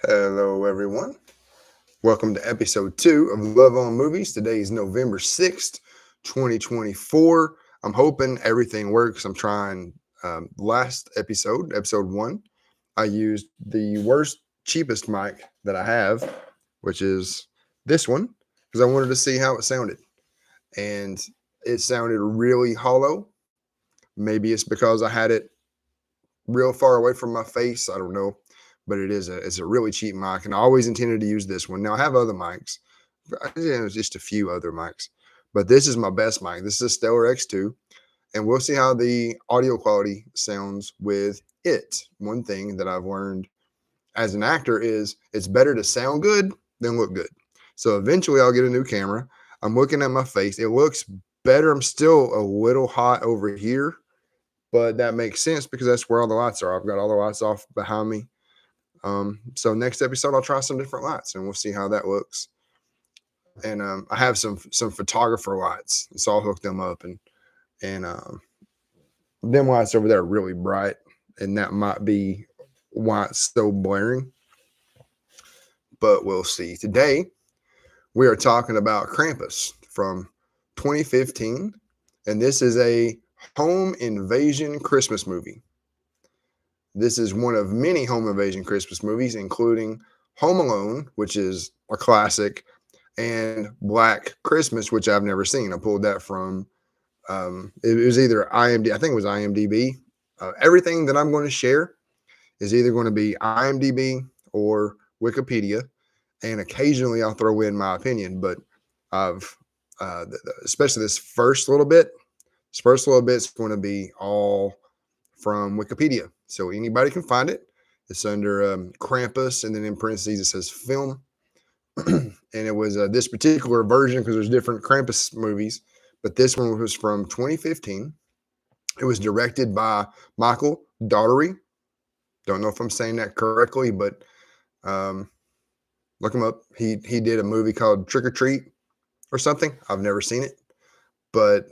Hello, everyone. Welcome to episode 2 of Love on Movies. Today is November 6th, 2024. I'm hoping everything works. I'm trying. Last episode 1, I used the worst, cheapest mic that I have, which is this one, because I wanted to see how it sounded. And it sounded really hollow. Maybe it's because I had it real far away from my face. I don't know, but it's a really cheap mic, and I always intended to use this one. Now I have other mics, just a few other mics, but this is my best mic. This is a Stellar X2, and we'll see how the audio quality sounds with it. One thing that I've learned as an actor is it's better to sound good than look good. So eventually I'll get a new camera. I'm looking at my face. It looks better. I'm still a little hot over here, but that makes sense because that's where all the lights are. I've got all the lights off behind me. So next episode, I'll try some different lights and we'll see how that looks. And I have some photographer lights, so I'll hook them up, and them lights over there are really bright, and that might be why it's so blaring. But we'll see. Today, we are talking about Krampus from 2015, and this is a home invasion Christmas movie. This is one of many home invasion Christmas movies, including Home Alone, which is a classic, and Black Christmas, which I've never seen. I pulled that from, it was either IMDb, I think it was IMDb. Everything that I'm going to share is either going to be IMDb or Wikipedia, and occasionally I'll throw in my opinion, but I've, especially this first little bit is going to be all from Wikipedia. So anybody can find it. It's under Krampus, and then in parentheses it says film. And it was this particular version, because there's different Krampus movies, but this one was from 2015. It was directed by Michael Dougherty. Don't know if I'm saying that correctly, but look him up. He did a movie called Trick or Treat or something. I've never seen it, but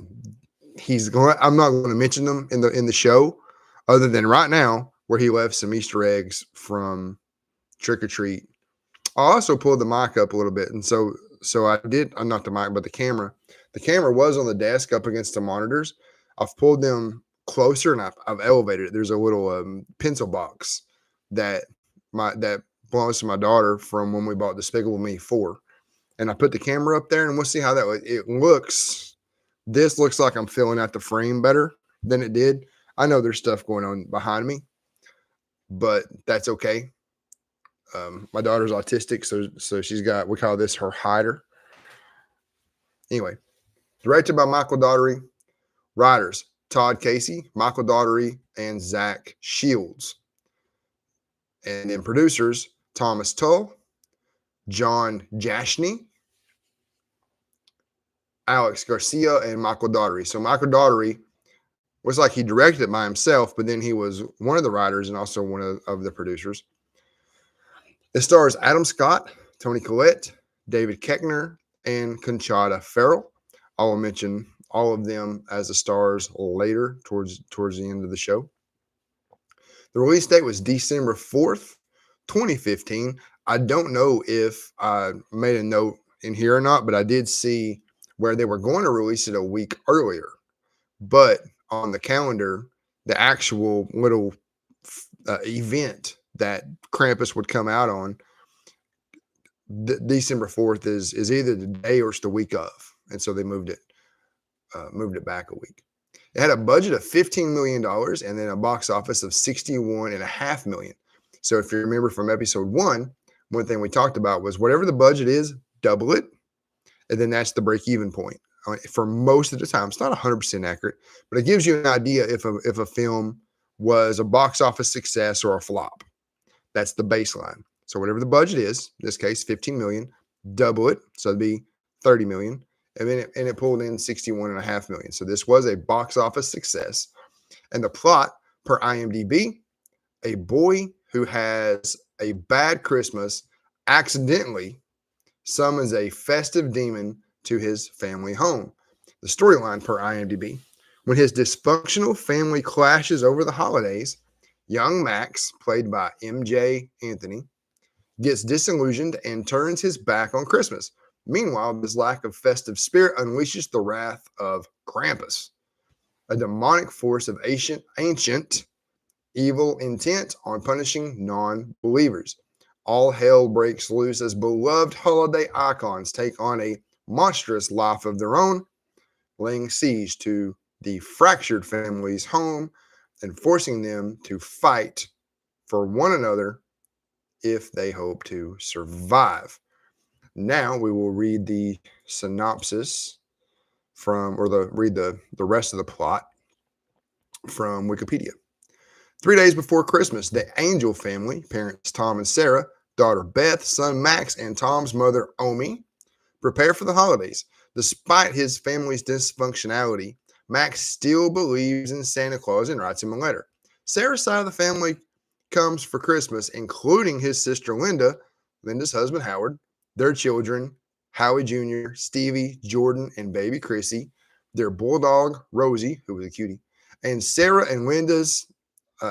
I'm not going to mention them in the show, other than right now where he left some Easter eggs from Trick or Treat. I also pulled the mic up a little bit, and so I did, not the mic, but the camera. The camera was on the desk up against the monitors. I've pulled them closer, and I've elevated it. There's a little pencil box that belongs to my daughter from when we bought Despicable Me 4. And I put the camera up there, and we'll see how it looks. This looks like I'm filling out the frame better than it did. I know there's stuff going on behind me, but that's okay. My daughter's autistic, so she's got, we call this her hider. Anyway, directed by Michael Dougherty. Writers: Todd Casey, Michael Dougherty, and Zach Shields. And then producers: Thomas Tull, John Jashney, Alex Garcia, and Michael Dougherty. So Michael Dougherty was like he directed it by himself, but then he was one of the writers and also one of the producers. It stars Adam Scott, Toni Collette, David Koechner, and Conchata Farrell. I will mention all of them as the stars later towards the end of the show. The release date was December 4th, 2015. I don't know if I made a note in here or not, but I did see where they were going to release it a week earlier. But on the calendar, the actual little event that Krampus would come out on, December 4th is either the day or it's the week of, and so they moved it back a week. It had a budget of $15 million and then a box office of $61.5 million. So if you remember from episode 1, one thing we talked about was whatever the budget is, double it, and then that's the break-even point. For most of the time, it's not 100% accurate, but it gives you an idea if a film was a box office success or a flop. That's the baseline. So whatever the budget is, in this case, $15 million, double it, so it'd be $30 million, and then it pulled in $61.5 million. So this was a box office success. And the plot, per IMDb, a boy who has a bad Christmas accidentally summons a festive demon to his family home. The storyline, per IMDb: when his dysfunctional family clashes over the holidays, Young Max, played by MJ Anthony, gets disillusioned and turns his back on Christmas. Meanwhile, this lack of festive spirit unleashes the wrath of Krampus, a demonic force of ancient evil intent on punishing non-believers. All hell breaks loose as beloved holiday icons take on a monstrous life of their own, laying siege to the fractured family's home and forcing them to fight for one another if they hope to survive. Now we will read the synopsis from, or read the rest of the plot from Wikipedia. 3 days before Christmas, the Angel family, parents Tom and Sarah, daughter Beth, son Max, and Tom's mother Omi, prepare for the holidays. Despite his family's dysfunctionality, Max still believes in Santa Claus and writes him a letter. Sarah's side of the family comes for Christmas, including his sister Linda, Linda's husband Howard, their children, Howie Jr., Stevie, Jordan, and baby Chrissy, their bulldog Rosie, who was a cutie, and Sarah and Linda's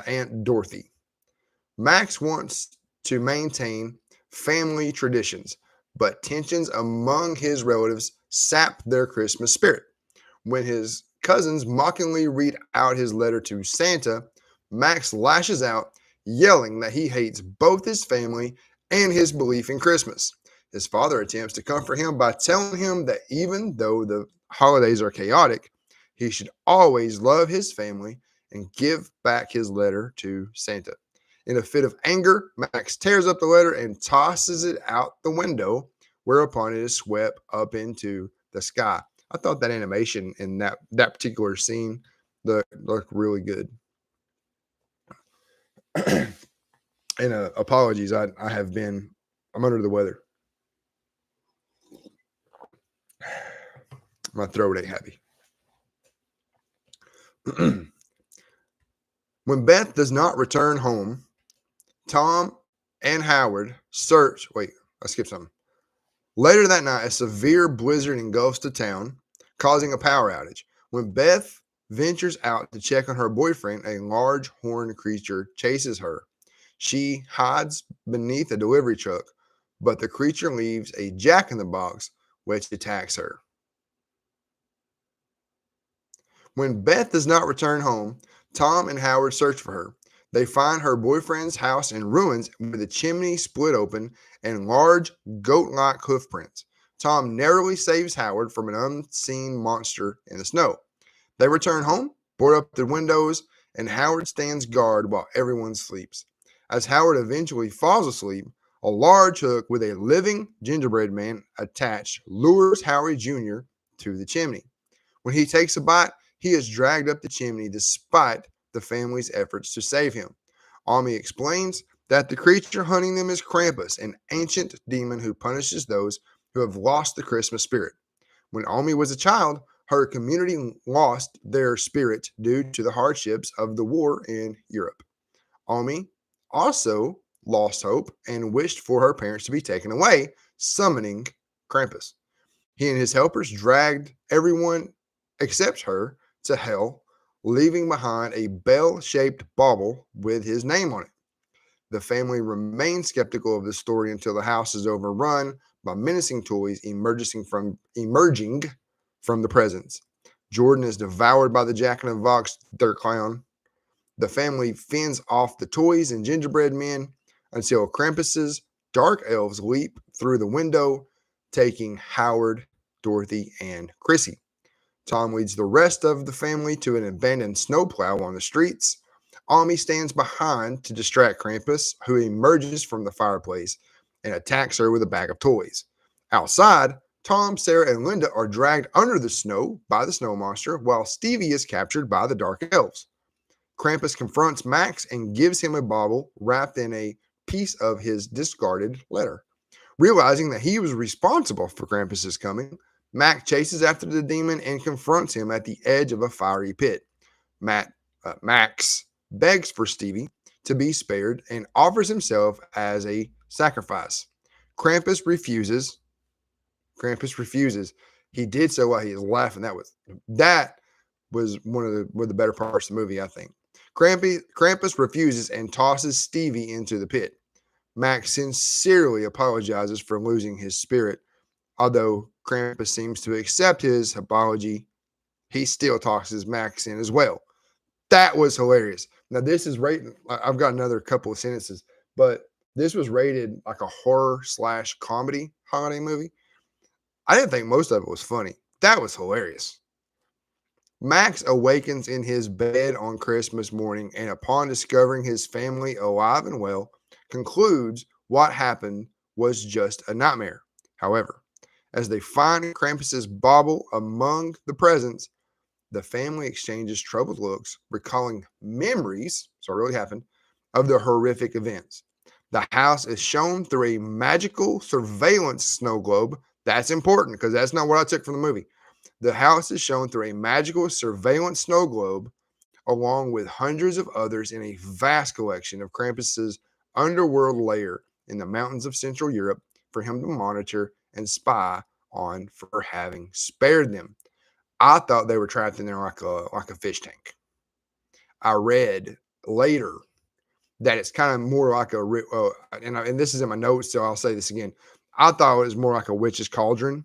Aunt Dorothy. Max wants to maintain family traditions, but tensions among his relatives sap their Christmas spirit. When his cousins mockingly read out his letter to Santa, Max lashes out, yelling that he hates both his family and his belief in Christmas. His father attempts to comfort him by telling him that even though the holidays are chaotic, he should always love his family and give back his letter to Santa. In a fit of anger, Max tears up the letter and tosses it out the window, whereupon it is swept up into the sky. I thought that animation in that particular scene looked really good. And apologies, I'm under the weather. My throat ain't happy. When Beth does not return home, Tom and Howard search. Wait, I skipped something. Later that night, a severe blizzard engulfs the town, causing a power outage. When Beth ventures out to check on her boyfriend, a large horned creature chases her. She hides beneath a delivery truck, but the creature leaves a jack-in-the-box, which attacks her. When Beth does not return home, Tom and Howard search for her. They find her boyfriend's house in ruins with a chimney split open and large goat-like hoof prints. Tom narrowly saves Howard from an unseen monster in the snow. They return home, board up the windows, and Howard stands guard while everyone sleeps. As Howard eventually falls asleep, a large hook with a living gingerbread man attached lures Howie Jr. to the chimney. When he takes a bite, he is dragged up the chimney despite the family's efforts to save him. Omi explains that the creature hunting them is Krampus, an ancient demon who punishes those who have lost the Christmas spirit. When Omi was a child, her community lost their spirit due to the hardships of the war in Europe. Omi also lost hope and wished for her parents to be taken away, summoning Krampus. He and his helpers dragged everyone except her to hell, leaving behind a bell-shaped bauble with his name on it. The family remains skeptical of the story until the house is overrun by menacing toys emerging from the presents. Jordan is devoured by the jack-in-the-box dirt clown. The family fends off the toys and gingerbread men until Krampus's dark elves leap through the window, taking Howard, Dorothy, and Chrissy. Tom leads the rest of the family to an abandoned snowplow on the streets. Omi stands behind to distract Krampus, who emerges from the fireplace and attacks her with a bag of toys. Outside, Tom, Sarah, and Linda are dragged under the snow by the snow monster, while Stevie is captured by the dark elves. Krampus confronts Max and gives him a bauble wrapped in a piece of his discarded letter. Realizing that he was responsible for Krampus's coming, Max chases after the demon and confronts him at the edge of a fiery pit. Max begs for Stevie to be spared and offers himself as a sacrifice. Krampus refuses. He did so while he is laughing. That was one of the better parts of the movie, I think. Krampus refuses and tosses Stevie into the pit. Max sincerely apologizes for losing his spirit. Although Krampus seems to accept his apology, he still tosses Max in as well. That was hilarious. Now, this is rated, I've got another couple of sentences, but this was rated like a horror / comedy holiday movie. I didn't think most of it was funny. That was hilarious. Max awakens in his bed on Christmas morning and, upon discovering his family alive and well, concludes what happened was just a nightmare. However, as they find Krampus's bauble among the presents, the family exchanges troubled looks, recalling memories, so it really happened, of the horrific events. The house is shown through a magical surveillance snow globe. That's important because that's not what I took from the movie. The house is shown through a magical surveillance snow globe, along with hundreds of others in a vast collection of Krampus's underworld lair in the mountains of Central Europe for him to monitor and spy on for having spared them. I thought they were trapped in there like a fish tank. I read later that it's kind of more like and this is in my notes, so I'll say this again. I thought it was more like a witch's cauldron.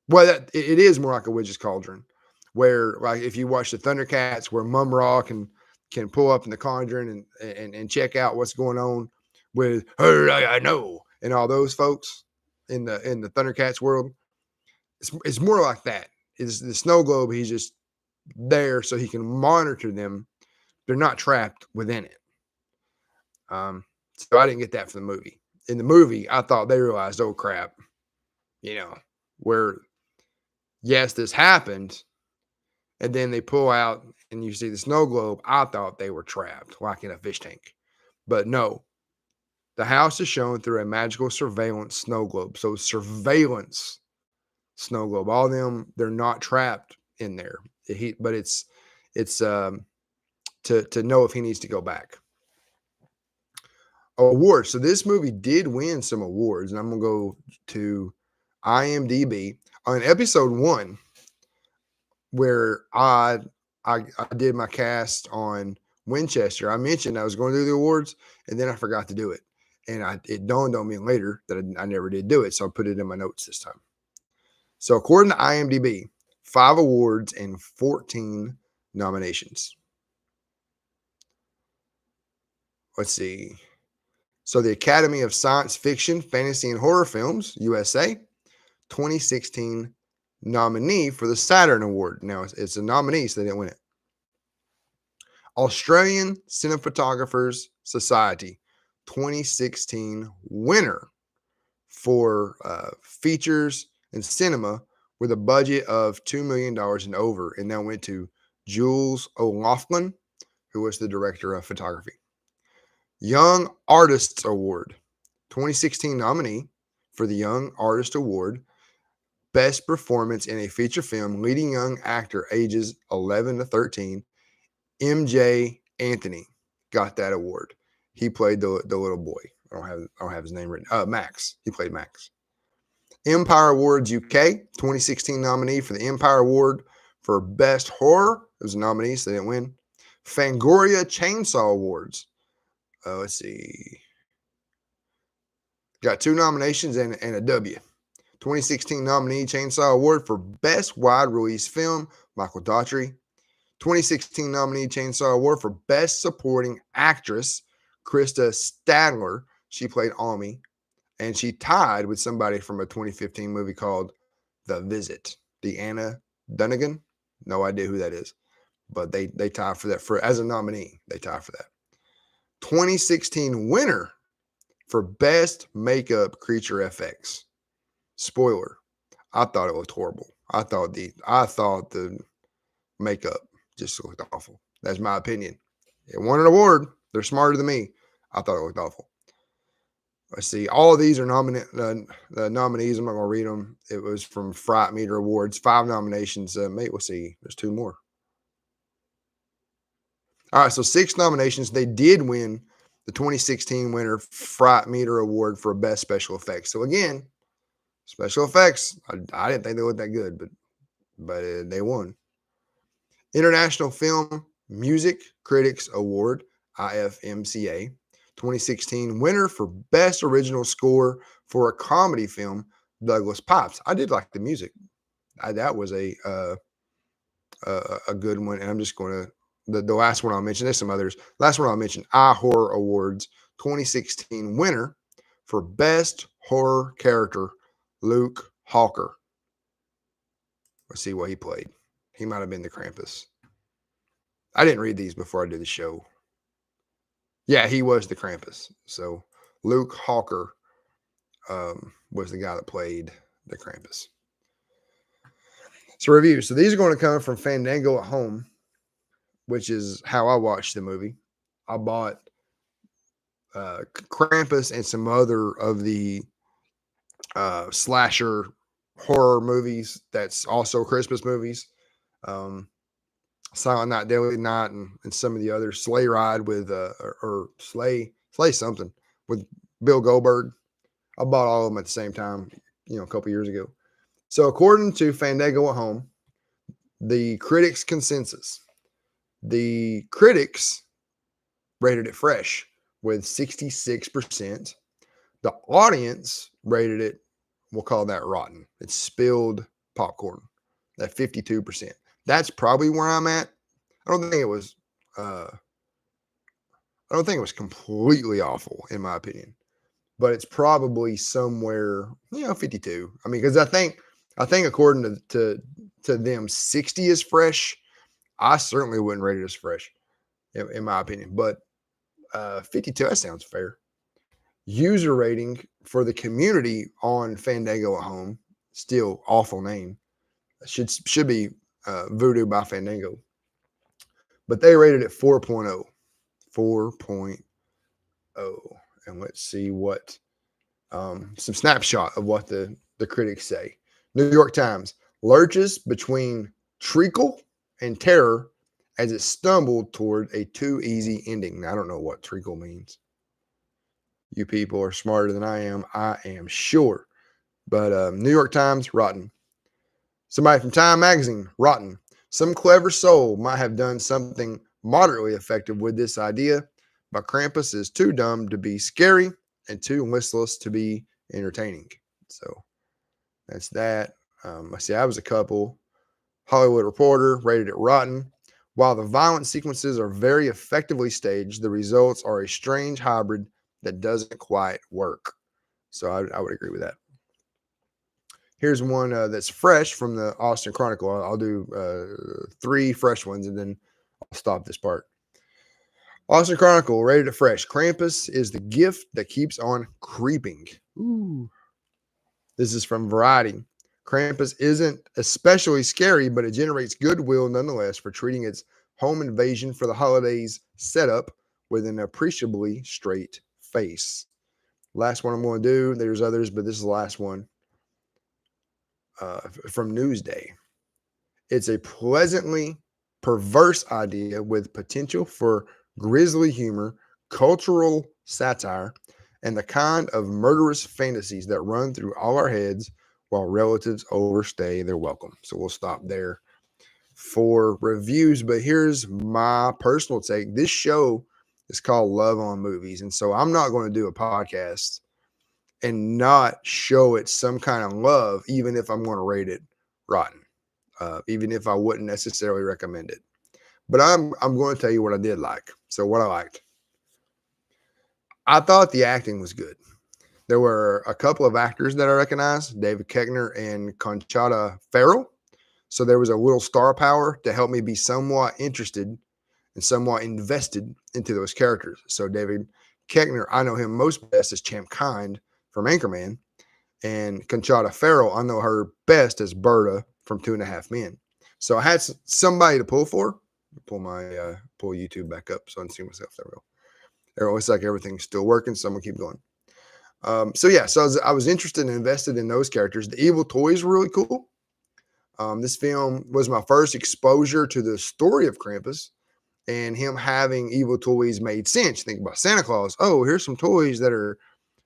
Well, it is more like a witch's cauldron, where like if you watch the Thundercats, where Mum Ra can pull up in the cauldron and check out what's going on with her, I know, and all those folks in the Thundercats world. It's more like that. Is the snow globe? He's just there so he can monitor them. They're not trapped within it. So I didn't get that from the movie. In the movie, I thought they realized, oh crap, where yes, this happened, and then they pull out and you see the snow globe. I thought they were trapped, like in a fish tank, but no. The house is shown through a magical surveillance snow globe. So surveillance snow globe. All of them, they're not trapped in there. But it's to know if he needs to go back. Awards. So this movie did win some awards, and I'm gonna go to IMDb on episode 1, where I did my cast on Winchester. I mentioned I was going to do the awards, and then I forgot to do it, and it dawned on me later that I never did do it, so I put it in my notes this time. So according to IMDb, 5 awards and 14 nominations. Let's see. So the Academy of Science Fiction, Fantasy, and Horror Films, USA, 2016 nominee for the Saturn Award. Now, it's a nominee, so they didn't win it. Australian Cinematographers Society, 2016 winner for features and cinema with a budget of $2 million and over. And that went to Jules O'Loughlin, who was the director of photography. Young Artists Award, 2016 nominee for the Young Artist Award, Best Performance in a Feature Film, leading young actor ages 11 to 13. MJ Anthony got that award. He played the little boy. I don't have his name written. Max. He played Max. Empire Awards UK, 2016 nominee for the Empire Award for Best Horror. It was a nominee, so they didn't win. Fangoria Chainsaw Awards. Let's see. Got 2 nominations and a W. 2016 nominee Chainsaw Award for Best Wide Release Film, Michael Daugherty. 2016 nominee Chainsaw Award for Best Supporting Actress, Krista Stadler. She played Ami. And she tied with somebody from a 2015 movie called The Visit. Deanna Dunnigan. No idea who that is. But they tied for that. As a nominee, they tied for that. 2016 winner for Best Makeup Creature FX. Spoiler, I thought it looked horrible. I thought the makeup just looked awful. That's my opinion. It won an award. They're smarter than me. I thought it looked awful. Let's see. All of these are nominees. I'm not going to read them. It was from Fright Meter Awards. 5 nominations. Mate, we'll see. There's 2 more. All right, so 6 nominations. They did win the 2016 winner Fright Meter Award for Best Special Effects. So again, special effects. I didn't think they looked that good, but they won. International Film Music Critics Award, IFMCA. 2016 winner for Best Original Score for a Comedy Film, Douglas Pipes. I did like the music. That was a good one. And I'm just going to, the last one I'll mention, there's some others. Last one I'll mention, iHorror Awards, 2016 winner for Best Horror Character, Luke Hawker. Let's see what he played. He might have been the Krampus. I didn't read these before I did the show. Yeah, he was the Krampus. So Luke Hawker was the guy that played the Krampus. So review. So these are going to come from Fandango at Home, which is how I watched the movie. I bought Krampus and some other of the slasher horror movies that's also Christmas movies. Silent Night, Deadly Night, and some of the others. Sleigh Ride with or Sleigh something with Bill Goldberg. I bought all of them at the same time, a couple years ago. So according to Fandango at Home, the critics' consensus, the critics rated it fresh with 66%. The audience rated it, we'll call that rotten. It's spilled popcorn, at 52%. That's probably where I'm at. I don't think it was completely awful in my opinion, but it's probably somewhere, 52. I mean, because I think according to them, 60 is fresh. I certainly wouldn't rate it as fresh, in my opinion. But 52, that sounds fair. User rating for the community on Fandango at Home, still awful name. Should be Voodoo by Fandango. But they rated it 4.0. 4.0. And let's see what some snapshot of what the critics say. New York Times lurches between treacle and terror as it stumbled toward a too easy ending. Now, I don't know what treacle means. You people are smarter than I am sure. But New York Times, rotten. Somebody from Time Magazine, rotten. Some clever soul might have done something moderately effective with this idea, but Krampus is too dumb to be scary and too listless to be entertaining. So that's that. I see I was a couple. Hollywood Reporter rated it rotten. While the violent sequences are very effectively staged, the results are a strange hybrid that doesn't quite work. So I would agree with that. Here's one that's fresh from the Austin Chronicle. I'll do 3 fresh ones and then I'll stop this part. Austin Chronicle rated it fresh. Krampus is the gift that keeps on creeping. Ooh. This is from Variety. Krampus isn't especially scary, but it generates goodwill nonetheless for treating its home invasion for the holidays setup with an appreciably straight face. Last one I'm going to do. There's others, but this is the last one. From Newsday. It's a pleasantly perverse idea with potential for grisly humor, cultural satire, and the kind of murderous fantasies that run through all our heads while relatives overstay their welcome. So we'll stop there for reviews, but here's my personal take. This show is called Love on Movies, and so I'm not going to do a podcast and not show it some kind of love, even if I'm going to rate it rotten, even if I wouldn't necessarily recommend it. But I'm going to tell you what I did like. So what I liked. I thought the acting was good. There were a couple of actors that I recognized, David Koechner and Conchata Farrell. So there was a little star power to help me be somewhat interested and somewhat invested into those characters. So David Koechner, I know him most best as Champ Kind from Anchorman, and Conchata Farrell, I know her best as Berta from 2.5 Men. So I had somebody to pull for. Pull my pull YouTube back up so I can see myself. There we go. It looks like everything's still working, so I'm gonna keep going. So I was interested and invested in those characters. The evil toys were really cool. This film was my first exposure to the story of Krampus, and him having evil toys made sense. Think about Santa Claus. Oh, here's some toys that are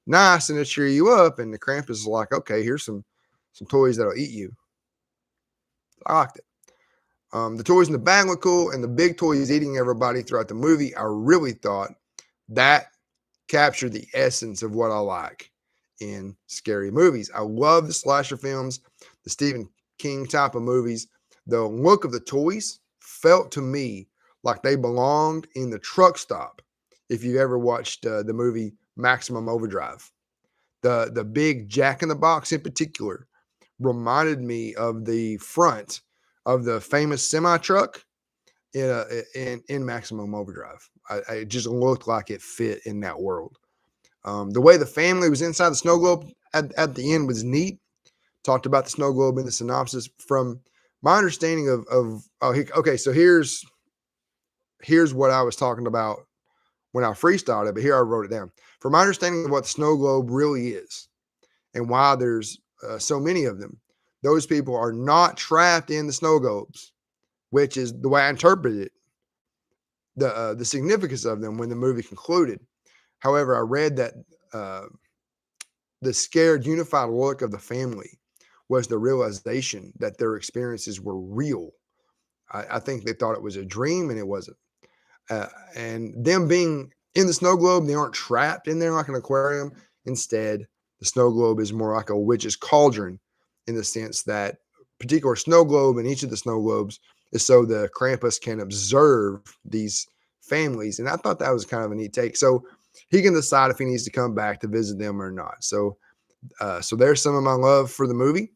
nice and to cheer you up, and the Krampus is like, okay, here's some toys that'll eat you. I liked it. The toys in the bag look cool, and the big toy is eating everybody throughout the movie. I really thought that captured the essence of what I like in scary movies. I love the slasher films, the Stephen King type of movies. The look of the toys felt to me like they belonged in the truck stop. If you ever watched the movie Maximum Overdrive, the big Jack in the Box in particular reminded me of the front of the famous semi truck in Maximum Overdrive. It just looked like it fit in that world. The way the family was inside the snow globe at the end was neat. Talked about the snow globe in the synopsis. From my understanding okay, so here's what I was talking about when I freestyled it, but here I wrote it down. From my understanding of what the snow globe really is and why there's so many of them, those people are not trapped in the snow globes, which is the way I interpreted it, the significance of them when the movie concluded. However, I read that the scared, unified look of the family was the realization that their experiences were real. I think they thought it was a dream, and it wasn't. And them being in the snow globe, they aren't trapped in there like an aquarium. Instead, the snow globe is more like a witch's cauldron in the sense that particular snow globe in each of the snow globes is so the Krampus can observe these families. And I thought that was kind of a neat take. So he can decide if he needs to come back to visit them or not. So there's some of my love for the movie.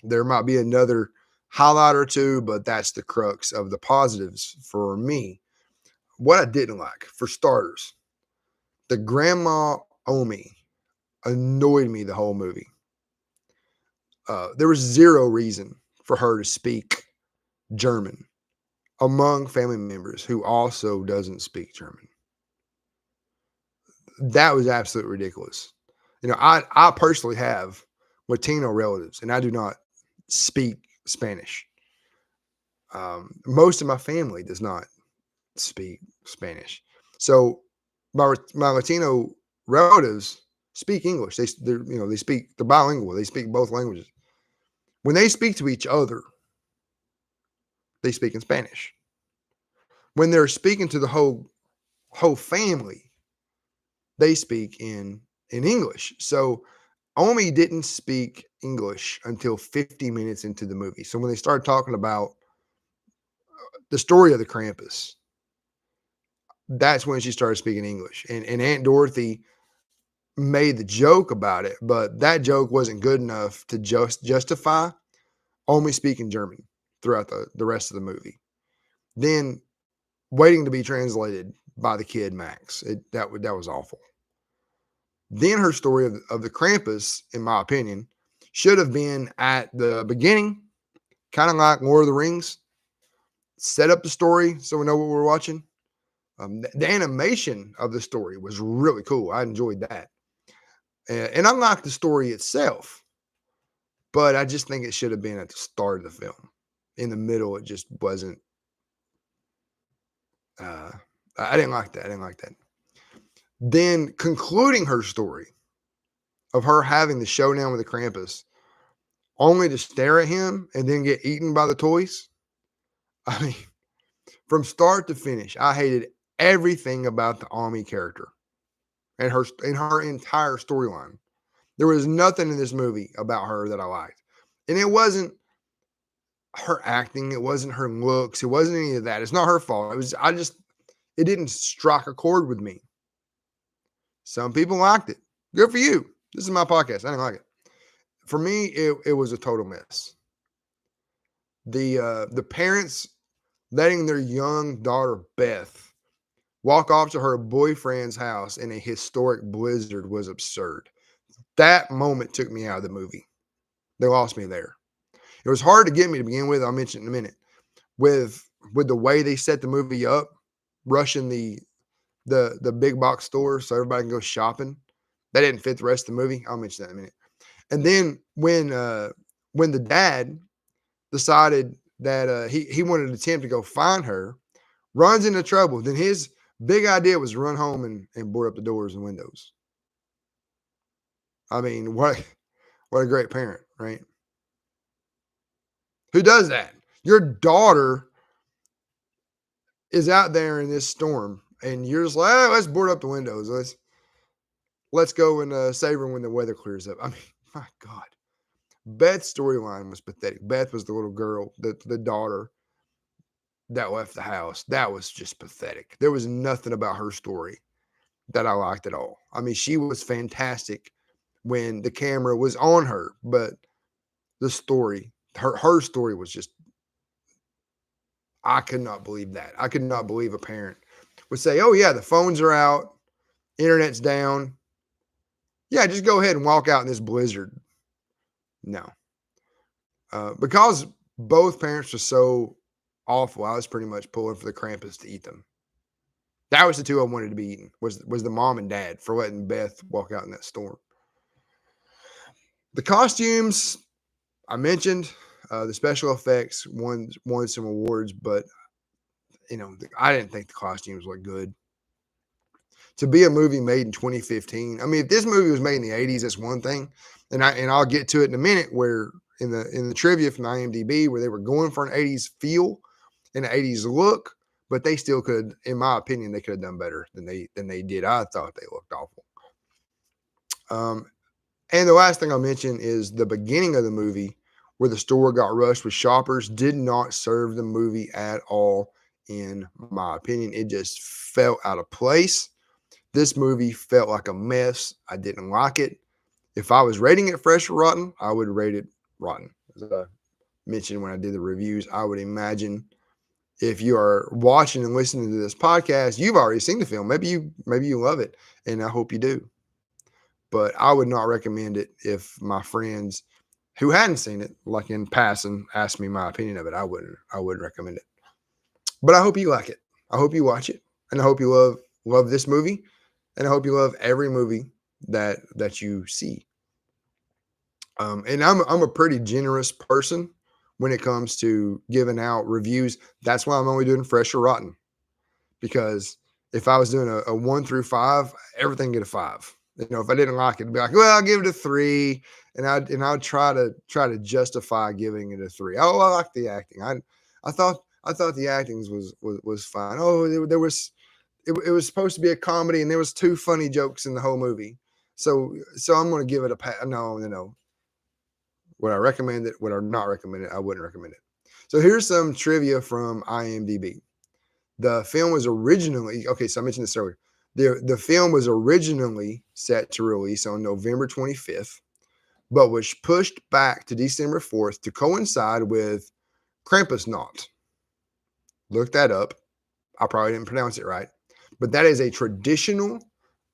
There might be another highlight or two, but that's the crux of the positives for me. What I didn't like, for starters, the grandma Omi annoyed me the whole movie. There was zero reason for her to speak German among family members who also doesn't speak German. That was absolutely ridiculous. I personally have Latino relatives, and I do not speak Spanish. Most of my family does not speak Spanish. So my Latino relatives speak English. They speak, they're bilingual. They speak both languages. When they speak to each other, they speak in Spanish. When they're speaking to the whole family, they speak in English. So Omi didn't speak English until 50 minutes into the movie. So when they started talking about the story of the Krampus, that's when she started speaking English. And Aunt Dorothy made the joke about it, but that joke wasn't good enough to justify only speaking German throughout the rest of the movie. Then waiting to be translated by the kid Max. That was awful. Then her story of the Krampus, in my opinion, should have been at the beginning, kind of like Lord of the Rings. Set up the story so we know what we're watching. The animation of the story was really cool. I enjoyed that. And I liked the story itself, but I just think it should have been at the start of the film. In the middle, it just wasn't. I didn't like that. Then concluding her story of her having the showdown with the Krampus, only to stare at him and then get eaten by the toys. I mean, from start to finish, I hated everything about the Ami character and her entire storyline. There was nothing in this movie about her that I liked. And it wasn't her acting, it wasn't her looks, it wasn't any of that. It's not her fault. It didn't strike a chord with me. Some people liked it. Good for you. This is my podcast. I didn't like it. For me, it was a total mess. The parents letting their young daughter Beth walk off to her boyfriend's house in a historic blizzard was absurd. That moment took me out of the movie. They lost me there. It was hard to get me to begin with. I'll mention in a minute. With the way they set the movie up, rushing the big box store so everybody can go shopping, that didn't fit the rest of the movie. I'll mention that in a minute. And then when the dad decided that he wanted to attempt to go find her, runs into trouble, then his big idea was run home and board up the doors and windows. I mean, what a great parent, right? Who does that? Your daughter is out there in this storm, and you're just like, oh, let's board up the windows. Let's go and save her when the weather clears up. I mean, my God. Beth's storyline was pathetic. Beth was the little girl, the daughter that left the house. That was just pathetic. There was nothing about her story that I liked at all. I mean, she was fantastic when the camera was on her, but the story, her story was just, I could not believe that. I could not believe a parent would say, oh yeah, the phones are out, internet's down. Yeah, just go ahead and walk out in this blizzard. No. Because both parents were so awful, I was pretty much pulling for the Krampus to eat them. That was the two I wanted to be eaten, was the mom and dad for letting Beth walk out in that storm. The costumes, I mentioned, the special effects won some awards, but I didn't think the costumes looked good. To be a movie made in 2015, I mean, if this movie was made in the 80s, that's one thing, and I'll get to it in a minute. Where in the trivia from IMDb, where they were going for an 80s feel and an 80s look, but they still could, in my opinion, they could have done better than they did. I thought they looked awful. And the last thing I'll mention is the beginning of the movie, where the store got rushed with shoppers, did not serve the movie at all, in my opinion. It just felt out of place. This movie felt like a mess. I didn't like it. If I was rating it fresh or rotten, I would rate it rotten. As I mentioned when I did the reviews, I would imagine if you are watching and listening to this podcast, you've already seen the film. Maybe you love it, and I hope you do. But I would not recommend it if my friends who hadn't seen it, like in passing, asked me my opinion of it. I wouldn't recommend it. But I hope you like it. I hope you watch it, and I hope you love this movie, and I hope you love every movie that you see. And I'm a pretty generous person when it comes to giving out reviews. That's why I'm only doing fresh or rotten, because if I was doing a 1 through 5, everything get a 5. If I didn't like it, I'd be like, well, I'll give it a 3, and I'd try to justify giving it a 3. Oh, I like the acting. I thought the acting was fine. Oh, there was it was supposed to be a comedy, and there was 2 funny jokes in the whole movie. So I'm going to give it a pass. No. Would I recommend it? Would I not recommend it? I wouldn't recommend it. So here's some trivia from IMDb. The film was originally, so I mentioned this earlier. The film was originally set to release on November 25th, but was pushed back to December 4th to coincide with Krampus. Look that up. I probably didn't pronounce it right, but that is a traditional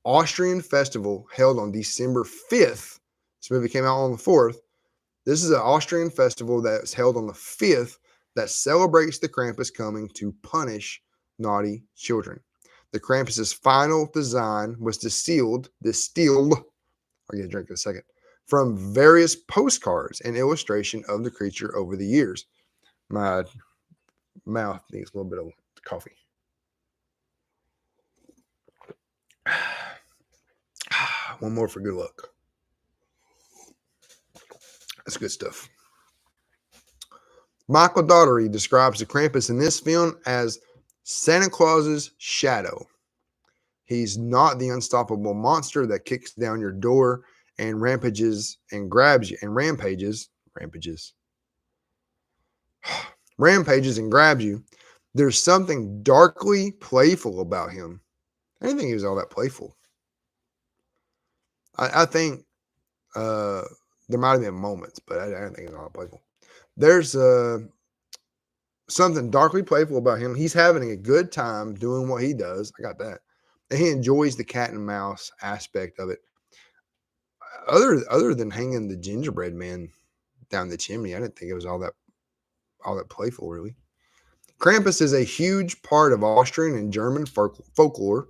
Austrian festival held on December 5th. This movie came out on the 4th. This is an Austrian festival that's held on the 5th that celebrates the Krampus coming to punish naughty children. The Krampus's final design was distilled, I'll get a drink in a second, from various postcards and illustration of the creature over the years. My mouth needs a little bit of coffee. One more for good luck. That's good stuff. Michael Dougherty describes the Krampus in this film as Santa Claus's shadow. He's not the unstoppable monster that kicks down your door and rampages and grabs you and rampages and grabs you. There's something darkly playful about him. I didn't think he was all that playful. I think there might have been moments, but I don't think it's all playful. There's something darkly playful about him. He's having a good time doing what he does. I got that. And he enjoys the cat and mouse aspect of it. Other than hanging the gingerbread man down the chimney, I didn't think it was all that playful, really. Krampus is a huge part of Austrian and German folklore.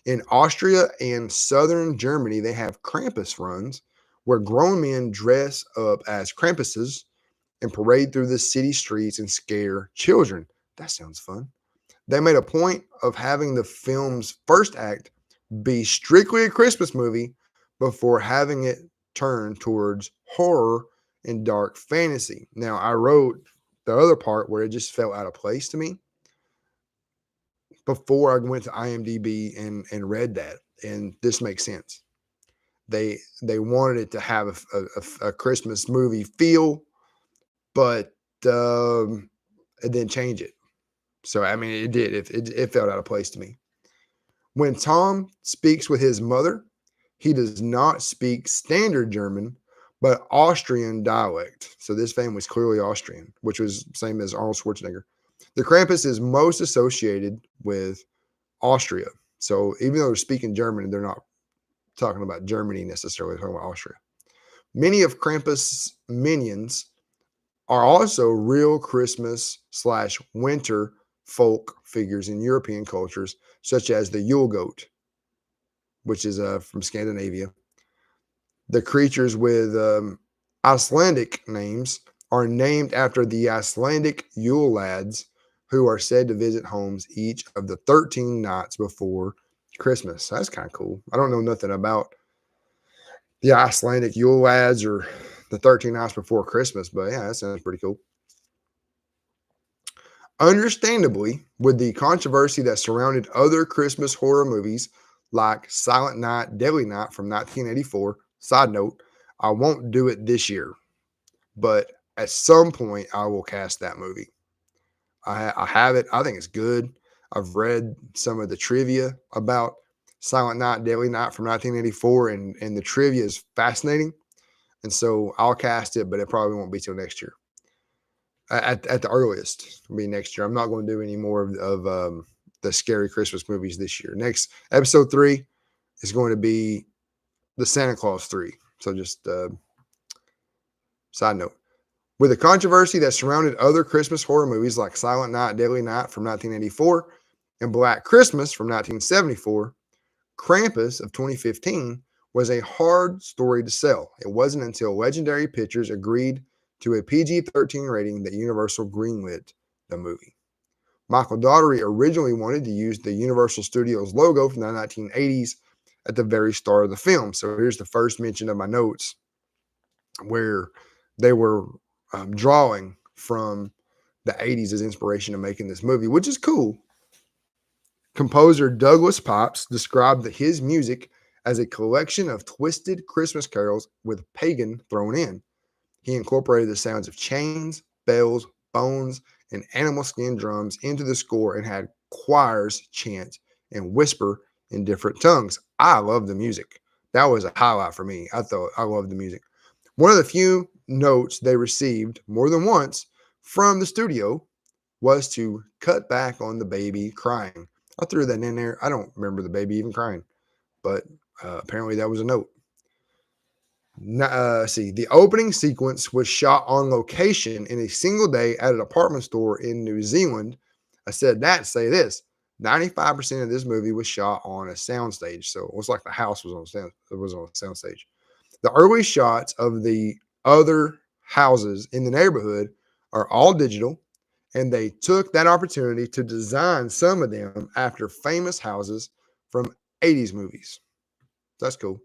In Austria and southern Germany, they have Krampus runs, where grown men dress up as Krampuses and parade through the city streets and scare children. That sounds fun. They made a point of having the film's first act be strictly a Christmas movie before having it turn towards horror and dark fantasy. Now, I wrote the other part where it just felt out of place to me before I went to IMDb and read that, and this makes sense. They wanted it to have a Christmas movie feel, but it didn't change it. So I mean, it did. It felt out of place to me. When Tom speaks with his mother, he does not speak standard German, but Austrian dialect. So this family was clearly Austrian, which was same as Arnold Schwarzenegger. The Krampus is most associated with Austria. So even though they're speaking German, they're not talking about Germany necessarily, they're talking about Austria. Many of Krampus' minions are also real Christmas/winter folk figures in European cultures, such as the Yule goat, which is from Scandinavia. The creatures with Icelandic names are named after the Icelandic Yule lads, who are said to visit homes each of the 13 nights before Christmas. That's kind of cool. I don't know nothing about the Icelandic Yule lads or the 13 nights before Christmas, but yeah, that sounds pretty cool. Understandably, with the controversy that surrounded other Christmas horror movies like Silent Night, Deadly Night from 1984, side note, I won't do it this year, but at some point I will cast that movie. I have it. I think it's good. I've read some of the trivia about Silent Night, Deadly Night from 1984, and the trivia is fascinating. And so I'll cast it, but it probably won't be till next year. At the earliest, it'll be next year. I'm not going to do any more of the scary Christmas movies this year. Next, episode 3 is going to be the Santa Claus 3. So just side note. With the controversy that surrounded other Christmas horror movies like Silent Night, Deadly Night from 1984 and Black Christmas from 1974, Krampus of 2015 was a hard story to sell. It wasn't until Legendary Pictures agreed to a PG-13 rating that Universal greenlit the movie. Michael Dougherty originally wanted to use the Universal Studios logo from the 1980s at the very start of the film. So here's the first mention of my notes where they were drawing from the 80s as inspiration of making this movie, which is cool. Composer Douglas Pipes described his music as a collection of twisted Christmas carols with pagan thrown in. He incorporated the sounds of chains, bells, bones, and animal skin drums into the score and had choirs chant and whisper in different tongues. I love the music. That was a highlight for me. I loved the music. One of the few notes they received more than once from the studio was to cut back on the baby crying. I threw that in there. I don't remember the baby even crying, but apparently that was a note. The opening sequence was shot on location in a single day at an apartment store in New Zealand. I said that to say this: 95% of this movie was shot on a soundstage, so it was like the house was on a soundstage. The early shots of the other houses in the neighborhood are all digital, and they took that opportunity to design some of them after famous houses from 80s movies. That's cool.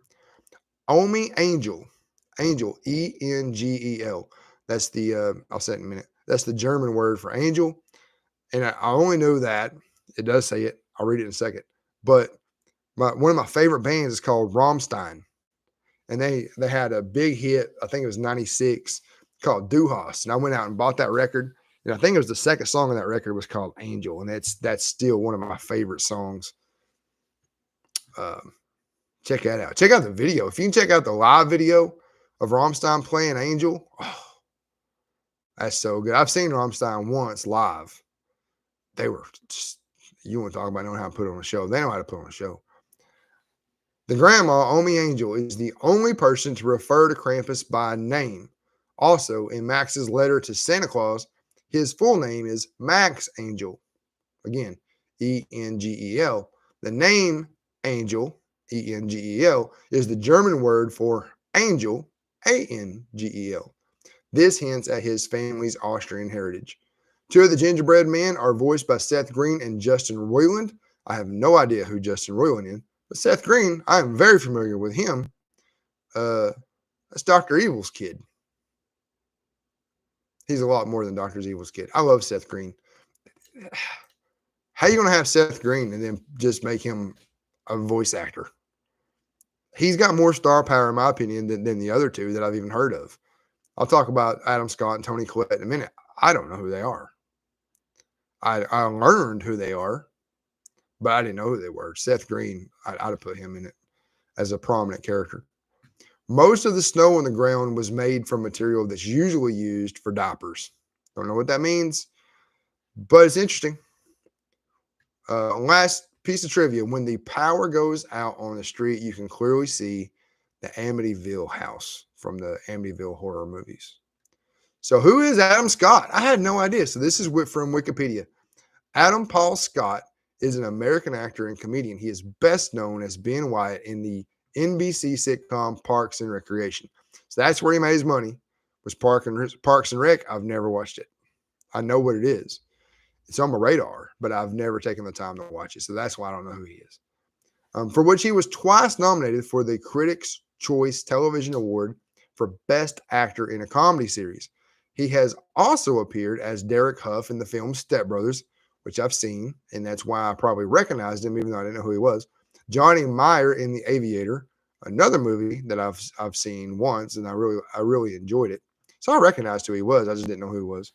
Omi Angel, Engel. That's the, I'll say it in a minute. That's the German word for angel. And I only know that. It does say it. I'll read it in a second. But one of my favorite bands is called Rammstein. And they had a big hit, I think it was 96, called Du Hast. And I went out and bought that record. And I think it was the second song on that record was called Angel. And that's still one of my favorite songs. Check that out. Check out the video. If you can check out the live video of Rammstein playing Angel, oh, that's so good. I've seen Rammstein once live. They were just, you want to talk about knowing how to put on a show. They know how to put on a show. The grandma, Omi Angel, is the only person to refer to Krampus by name. Also, in Max's letter to Santa Claus, his full name is Max Angel. Again, Engel. The name Angel, Engel, is the German word for angel, Angel. This hints at his family's Austrian heritage. Two of the gingerbread men are voiced by Seth Green and Justin Roiland. I have no idea who Justin Roiland is, but Seth Green, I am very familiar with him. That's Dr. Evil's kid. He's a lot more than Dr. Evil's kid. I love Seth Green. How you going to have Seth Green and then just make him a voice actor? He's got more star power, in my opinion, than the other two that I've even heard of. I'll talk about Adam Scott and Toni Collette in a minute. I don't know who they are. I learned who they are, but I didn't know who they were. Seth Green, I'd have put him in it as a prominent character. Most of the snow on the ground was made from material that's usually used for diapers. Don't know what that means, but it's interesting. Last piece of trivia. When the power goes out on the street, you can clearly see the Amityville house from the Amityville horror movies. So who is Adam Scott? I had no idea. So this is from Wikipedia. Adam Paul Scott is an American actor and comedian. He is best known as Ben Wyatt in the NBC sitcom Parks and Recreation. So that's where he made his money, was Parks and Rec. I've never watched it. I know what it is. It's on my radar, but I've never taken the time to watch it. So that's why I don't know who he is. For which he was twice nominated for the Critics' Choice Television Award for Best Actor in a Comedy Series. He has also appeared as Derek Huff in the film Step Brothers, which I've seen, and that's why I probably recognized him, even though I didn't know who he was. Johnny Meyer in The Aviator, another movie that I've seen once, and I really enjoyed it. So I recognized who he was. I just didn't know who he was.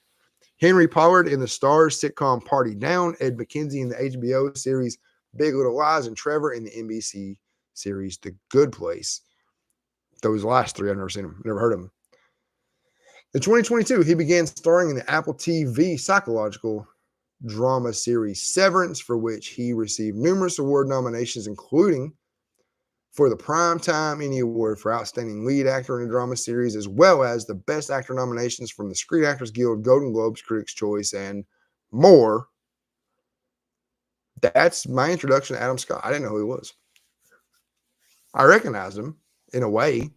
Henry Pollard in the Starz sitcom Party Down, Ed McKenzie in the HBO series Big Little Lies, and Trevor in the NBC series The Good Place. Those last three, I've never seen them, never heard of them. In 2022, he began starring in the Apple TV psychological drama series Severance, for which he received numerous award nominations, including for the Primetime Emmy Award for Outstanding Lead Actor in a Drama Series, as well as the Best Actor nominations from the Screen Actors Guild, Golden Globes, Critics' Choice, and more. That's my introduction to Adam Scott. I didn't know who he was. I recognized him in a way,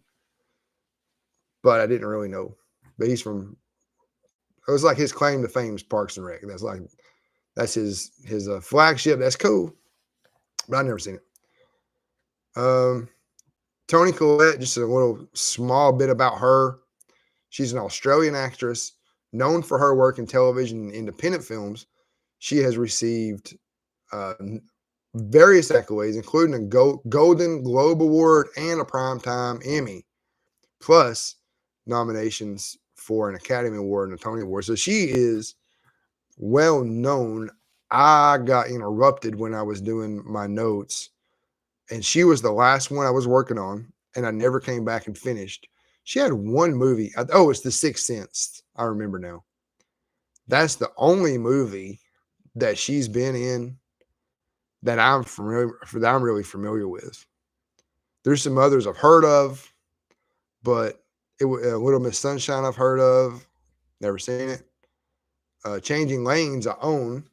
but I didn't really know. But it was like his claim to fame is Parks and Rec. That's his flagship. That's cool, but I've never seen it. Toni Collette, just a little small bit about her. She's an Australian actress known for her work in television and independent films. She has received various accolades, including a Golden Globe Award and a Primetime Emmy, plus nominations for an Academy Award and a Tony Award. So she is well known. I got interrupted when I was doing my notes, and she was the last one I was working on, and I never came back and finished. She had one movie. Oh, it's The Sixth Sense. I remember now. That's the only movie that she's been in that I'm really familiar with. There's some others I've heard of, but Little Miss Sunshine I've heard of, never seen it. Changing Lanes I own,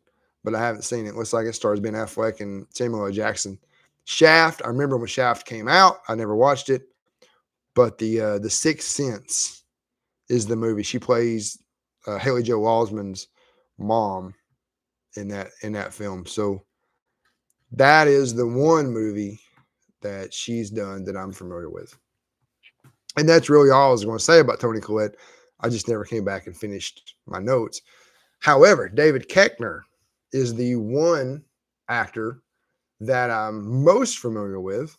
but I haven't seen it. Looks like it stars Ben Affleck and Samuel L. Jackson. Shaft, I remember when Shaft came out. I never watched it, but the Sixth Sense is the movie. She plays Haley Joel Osment's mom in that film. So that is the one movie that she's done that I'm familiar with. And that's really all I was going to say about Toni Collette. I just never came back and finished my notes. However, David Koechner is the one actor that I'm most familiar with.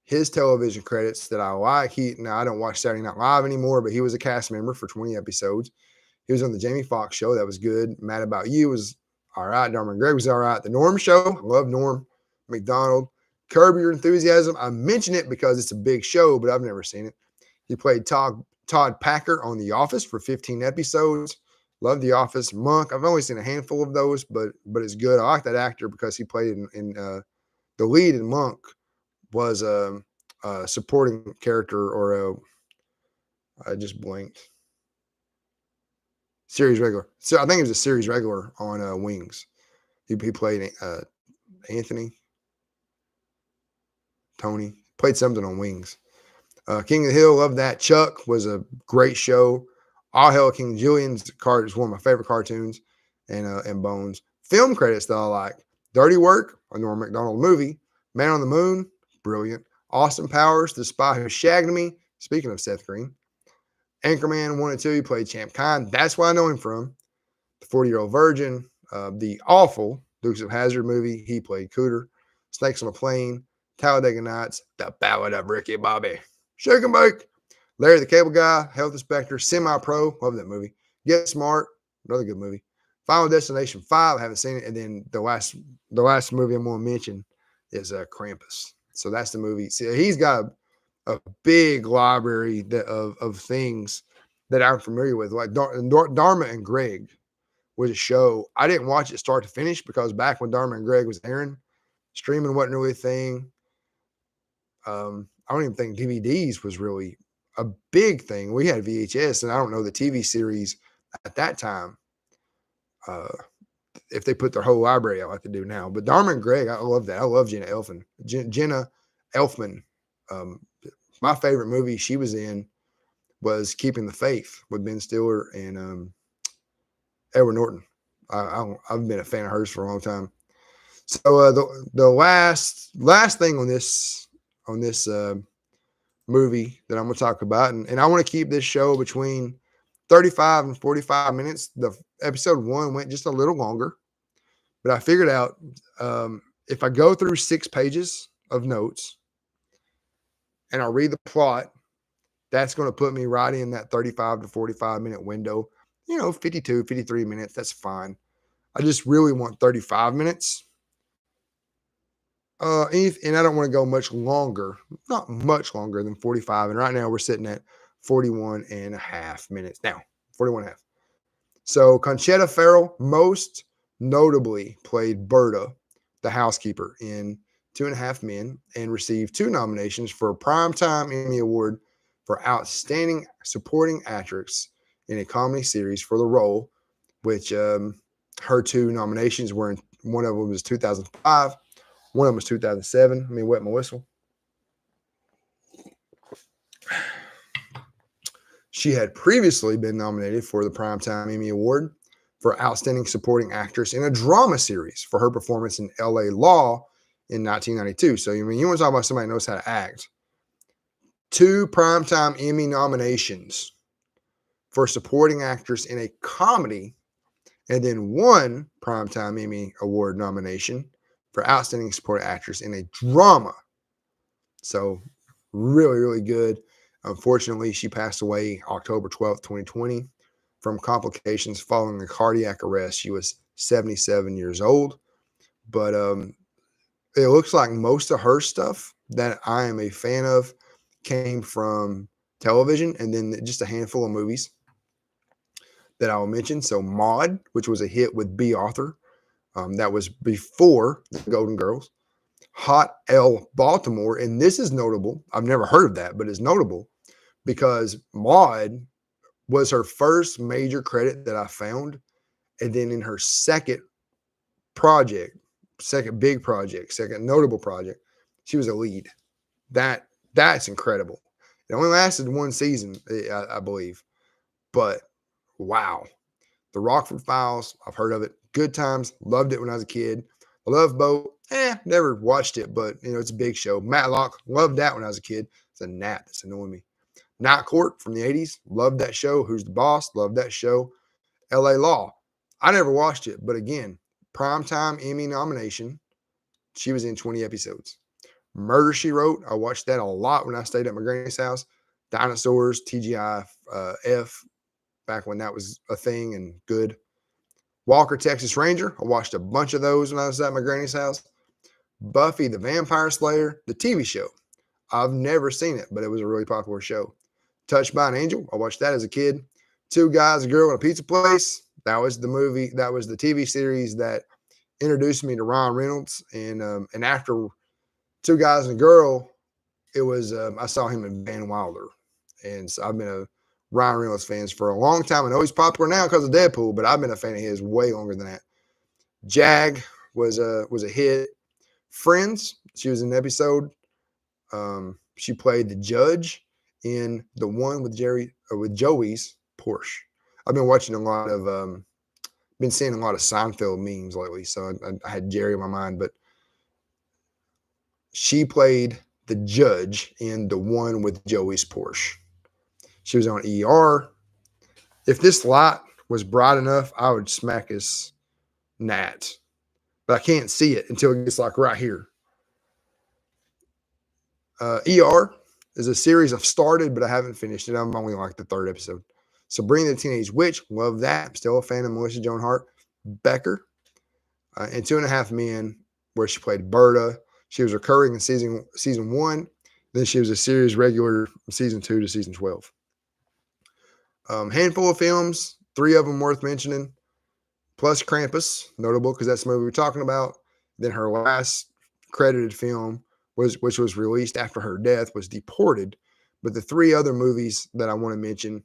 His television credits that I like. Now I don't watch Saturday Night Live anymore, but he was a cast member for 20 episodes. He was on the Jamie Foxx show. That was good. Mad About You was all right. Norman Gregg was all right. The Norm Show. I love Norm Macdonald. Curb Your Enthusiasm. I mention it because it's a big show, but I've never seen it. He played Todd Packer on The Office for 15 episodes. Love The Office. Monk. I've only seen a handful of those, but it's good. I like that actor because he played in the lead in Monk was a supporting character, or I just blanked. Series regular. So I think he was a series regular on Wings. He played Anthony. Tony played something on Wings. King of the Hill, love that. Chuck was a great show. All Hail King Julian's is one of my favorite cartoons, and Bones. Film credits that I like: Dirty Work, a Norm Macdonald movie. Man on the Moon, brilliant. Austin Powers, The Spy Who Shagged Me. Speaking of Seth Green. Anchorman 1 and 2, he played Champ Khan. That's why I know him from. The 40-Year-Old Virgin, the awful Dukes of Hazzard movie, he played Cooter. Snakes on a Plane, Talladega Nights, The Ballad of Ricky Bobby, Shake and Bake, Larry the Cable Guy, Health Inspector, Semi-Pro, love that movie. Get Smart, another good movie. Final Destination 5, I haven't seen it. And then the last movie I'm going to mention is Krampus. So that's the movie. See, he's got a big library of things that I'm familiar with, like Dharma and Greg was a show. I didn't watch it start to finish because back when Dharma and Greg was airing, streaming wasn't really a thing. I don't even think DVDs was really a big thing. We had VHS, and I don't know the TV series at that time, if they put their whole library out like they do now. But Dharma and Greg, I love that. I love Jenna Elfman. Jenna Elfman. My favorite movie she was in was Keeping the Faith with Ben Stiller and Edward Norton. I've been a fan of hers for a long time. So the last thing on this movie that I'm going to talk about, and I want to keep this show between 35 and 45 minutes. The episode 1 went just a little longer, but I figured out if I go through 6 pages of notes and I read the plot, that's going to put me right in that 35 to 45 minute window. 52, 53 minutes, that's fine. I just really want 35 minutes. And I don't want to go much longer, not much longer than 45. And right now we're sitting at 41 and a half minutes now, 41 and a half. So Conchata Farrell most notably played Berta, the housekeeper, in 2.5 Men and received 2 nominations for a Primetime Emmy Award for Outstanding Supporting Actress in a Comedy Series for the role, which her 2 nominations were one of them was 2005, one of them was 2007. Let me wet my whistle. She had previously been nominated for the Primetime Emmy Award for Outstanding Supporting Actress in a Drama Series for her performance in L.A. Law in 1992. So, you want to talk about somebody who knows how to act. 2 Primetime Emmy nominations for supporting actress in a comedy, and then 1 Primetime Emmy Award nomination for Outstanding Supporting Actress in a Drama. So, really, really good. Unfortunately, she passed away October 12th, 2020 from complications following a cardiac arrest. She was 77 years old. But it looks like most of her stuff that I am a fan of came from television, and then just a handful of movies that I will mention. So Maude, which was a hit with B. Arthur. That was before the Golden Girls. Hot L Baltimore, and this is notable. I've never heard of that, but it's notable because Maude was her first major credit that I found, and then in her second big project, second notable project, she was a lead. That's incredible. It only lasted 1 season, I believe, but wow. The Rockford Files, I've heard of it. Good Times, loved it when I was a kid. Love Boat, never watched it, but it's a big show. Matlock, loved that when I was a kid. It's a gnat that's annoying me. Night Court from the 80s, loved that show. Who's the Boss, loved that show. L.A. Law, I never watched it, but again, Primetime Emmy nomination. She was in 20 episodes. Murder, She Wrote, I watched that a lot when I stayed at my granny's house. Dinosaurs, TGIF, back when that was a thing and good. Walker, Texas Ranger, I watched a bunch of those when I was at my granny's house. Buffy the Vampire Slayer, the TV show. I've never seen it, but it was a really popular show. Touched by an Angel, I watched that as a kid. 2 Guys, a Girl, and a Pizza Place. That was the movie. That was the TV series that introduced me to Ryan Reynolds. And after 2 Guys and a Girl, it was I saw him in Van Wilder, and so I've been a Ryan Reynolds fan for a long time. I know he's popular now because of Deadpool, but I've been a fan of his way longer than that. Jag was a hit. Friends, she was in an episode. She played the judge in the one with Joey's Porsche. I've been watching been seeing a lot of Seinfeld memes lately, so I had Jerry in my mind, but she played the judge in the one with Joey's Porsche. She was on ER. If this light was bright enough, I would smack his gnat. But I can't see it until it gets like right here. ER is a series I've started, but I haven't finished it. I'm only like the third episode. Sabrina the Teenage Witch, love that. I'm still a fan of Melissa Joan Hart. Becker, and 2.5 Men, where she played Berta. She was recurring in season 1. Then she was a series regular from season 2 to season 12. Handful of films, 3 of them worth mentioning, plus Krampus, notable because that's the movie we're talking about. Then her last credited film, which was released after her death, was Deported. But the 3 other movies that I want to mention: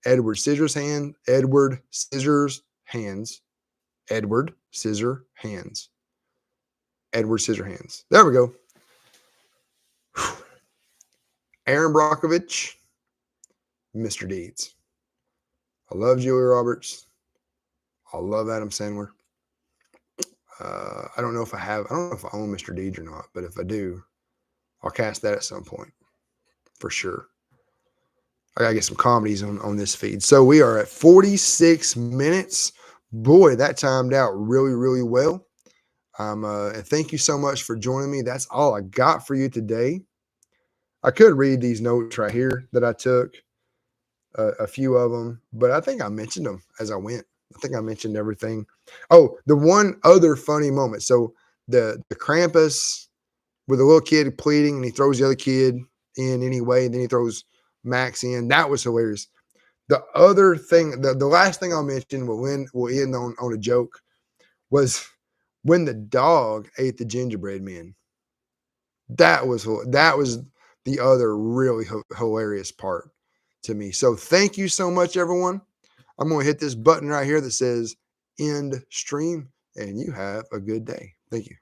Edward Scissorhands. There we go. Aaron Brockovich, Mr. Deeds. I love Julia Roberts. I love Adam Sandler. I don't know if I own Mr. Deeds or not, but if I do, I'll cast that at some point for sure. I gotta get some comedies on this feed. So we are at 46 minutes. Boy, that timed out really, really well. And thank you so much for joining me. That's all I got for you today. I could read these notes right here that I took, a few of them, but I think I mentioned them as I went. I think I mentioned everything. Oh, the one other funny moment. So the Krampus with the little kid pleading, and he throws the other kid in anyway, and then he throws Max in. That was hilarious. The other thing, the last thing I'll mention, we'll end on a joke, was when the dog ate the gingerbread men. That was the other really hilarious part to me. So thank you so much, everyone. I'm going to hit this button right here that says end stream, and you have a good day. Thank you.